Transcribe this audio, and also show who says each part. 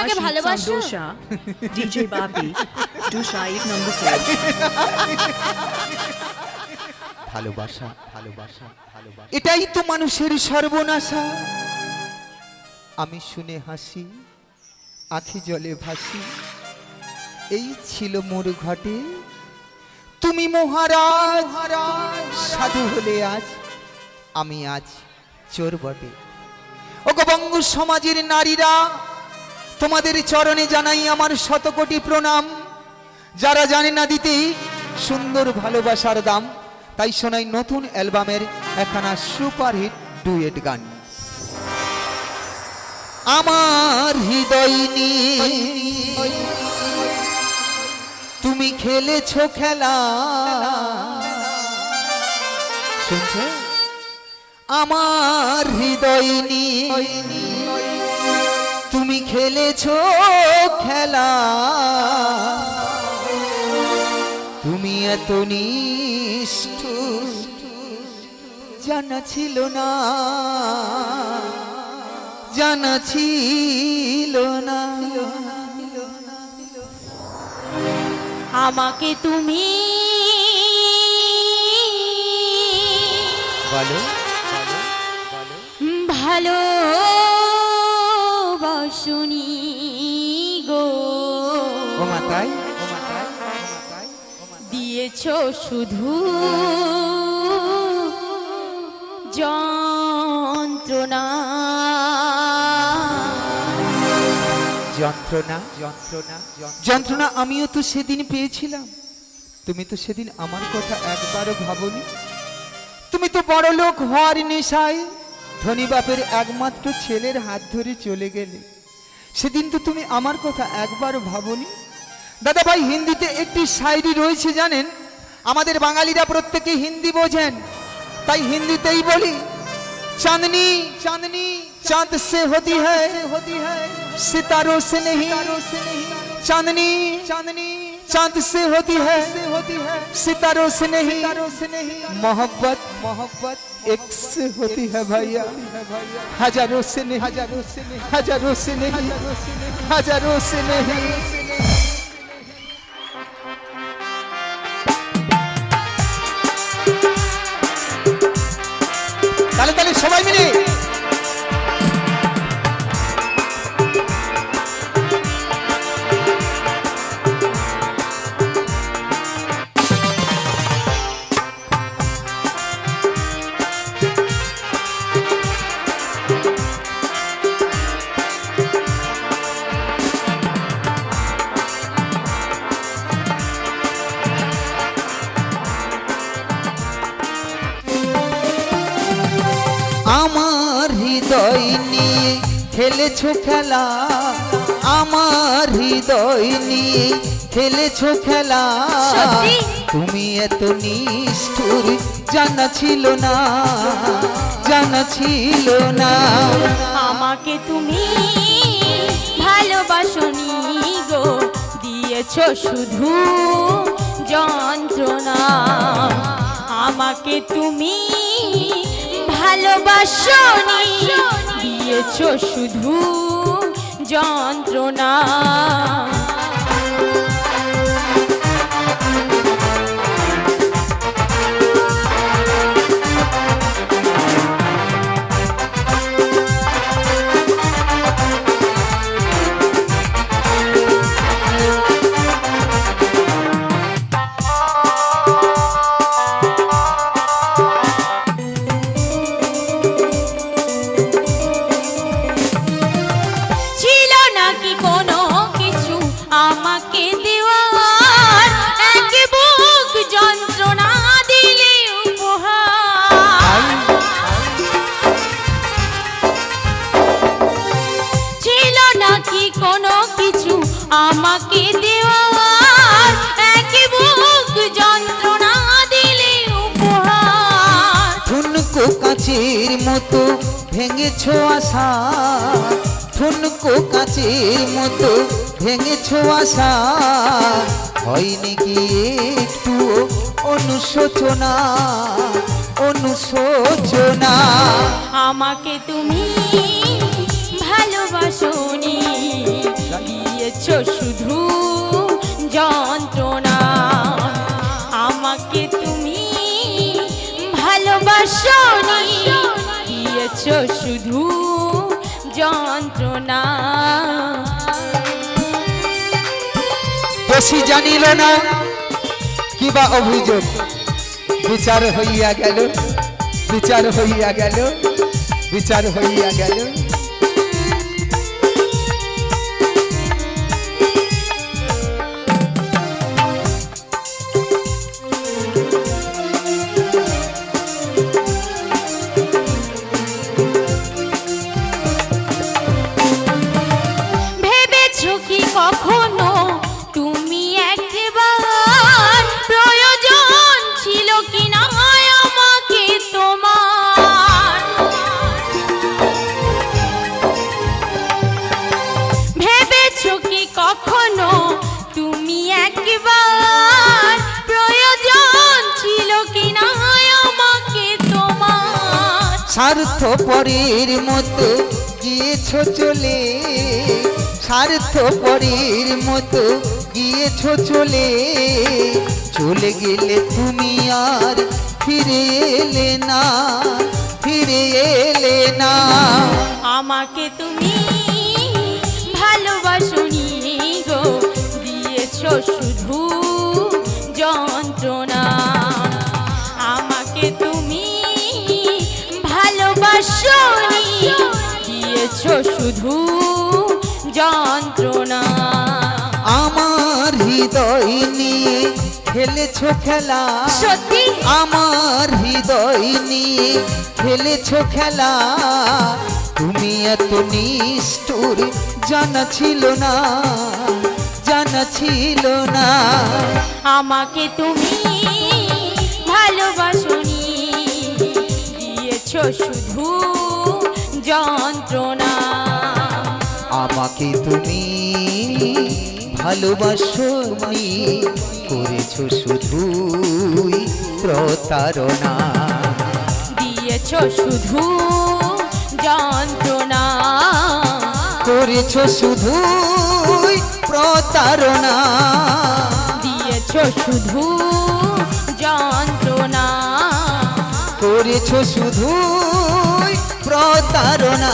Speaker 1: আমাকে ভালোবাসো?
Speaker 2: DJ Bobby, do Shahid number 6.
Speaker 3: ভালোবাসা ভালোবাসা ভালোবাসা এটাই তো মানুষের সর্বনাশা। আমি শুনে হাসি, আখি জলে ভাসি, এই ছিল মোর ঘটে। তুমি মহারাজ সাধু হলে আজ, আমি আজ চোর বটে। ওগো বঙ্গ সমাজের নারীরা, তোমাদের চরণে জানাই আমার শতকোটি প্রণাম। যারা জানে না দিতে সুন্দর ভালোবাসার দাম, তাই শোনাই নতুন অ্যালবামের একখানা সুপারহিট ডুয়েট গান। আমার হৃদয় নিয়ে তুমি খেলেছো খেলা, শুনছে? আমার হৃদয় নিয়ে তুমি খেলেছো খেলা, তুমি এত নিষ্ঠুর জানা ছিল না, জানা ছিল না।
Speaker 1: আমাকে তুমি
Speaker 3: বলো
Speaker 1: ভালোবাসনি গো,
Speaker 3: ও মাতাই
Speaker 1: দিয়েছো শুধু যন্ত্রণা।
Speaker 3: যন্ত্রণা যন্ত্রণা যন্ত্রণা আমিও তো সেদিন পেয়েছিলাম। তুমি তো সেদিন আমার কথা একবারও ভাবনি। তুমি তো বড় লোক হওয়ার নেশায় ধনী বাপের একমাত্র ছেলের হাত ধরে চলে গেলে। সেদিন তো তুমি আমার কথা একবারও ভাবনি। দাদা ভাই, হিন্দিতে একটি শায়রি রয়েছে জানেন? আমাদের বাঙালিরা প্রত্যেকে হিন্দি বোঝেন, তাই হিন্দিতেই বলি। चांदनी चांदनी चांद से होती है सितारों से नहीं, चांदनी चांदनी चांद से होती है सितारों से नहीं, मोहब्बत मोहब्बत एक से होती है भैया, हजारों से नहीं, हजारों से नहीं, हजारों से नहीं, हजारों से नहीं। তাহলে তাহলে সবাই মিলে আমার হৃদয় নিয়ে খেলেছো খেলা, আমার হৃদয় নিয়ে খেলেছো খেলা, তুমি এত নিষ্ঠুর জানা ছিল না, জানা ছিল না।
Speaker 1: আমাকে তুমি ভালোবাসনি গো, দিয়েছো শুধু যন্ত্রণা। আমাকে তুমি ভালোবাসনি, দিয়েছো শুধু যন্ত্রণা। আমাকে দেওয়ার এক বুক যন্ত্রণা দিলে উপহার।
Speaker 3: ঠুনকো কাচের মতো ভেঙেছো আশা, ঠুনকো কাচের মতো ভেঙেছো আশা, হয়নি কি একটু অনুশোচনা, অনুশোচনা।
Speaker 1: আমাকে তুমি ভালোবাসনি,
Speaker 3: দোষী জানিল না কিবা অভিযোগ, বিচার হইয়া গেল, বিচার হইয়া গেল, বিচার হইয়া গেল।
Speaker 1: ভেবেছো কি কখনো তুমি একবার প্রয়োজন ছিল কি না আমাকে তোমার? ভেবেছো কি কখনো তুমি একবার প্রয়োজন ছিল কি না আমাকে তোমার?
Speaker 3: স্বার্থপরের মতো গিয়েছো চলে, স্বার্থপরের মতো গিয়েছো চলে, চলে গেলে তুমি আর ফিরে এলে না, ফিরে এলে না।
Speaker 1: আমাকে তুমি ভালোবাসনি গো, দিয়েছো শুধু যন্ত্রণা। আমাকে তুমি ভালোবাসনি, দিয়েছো শুধু যন্ত্রণা।
Speaker 3: আমার হৃদয় নিয়ে খেলেছো খেলা,
Speaker 1: সত্যি
Speaker 3: আমার হৃদয় নিয়ে খেলেছো খেলা। তুমি এত নিষ্ঠুর জানা ছিল না, জানা ছিল না।
Speaker 1: আমাকে তুমি ভালোবাসনি, দিয়েছো শুধু যন্ত্রণা।
Speaker 3: আমাকে তুমি ভালোবাসনি, করেছো শুধুই প্রতারণা,
Speaker 1: দিয়েছো শুধু যন্ত্রণা।
Speaker 3: করেছো শুধুই প্রতারণা,
Speaker 1: দিয়েছো শুধু যন্ত্রণা।
Speaker 3: করেছো শুধুই প্রতারণা।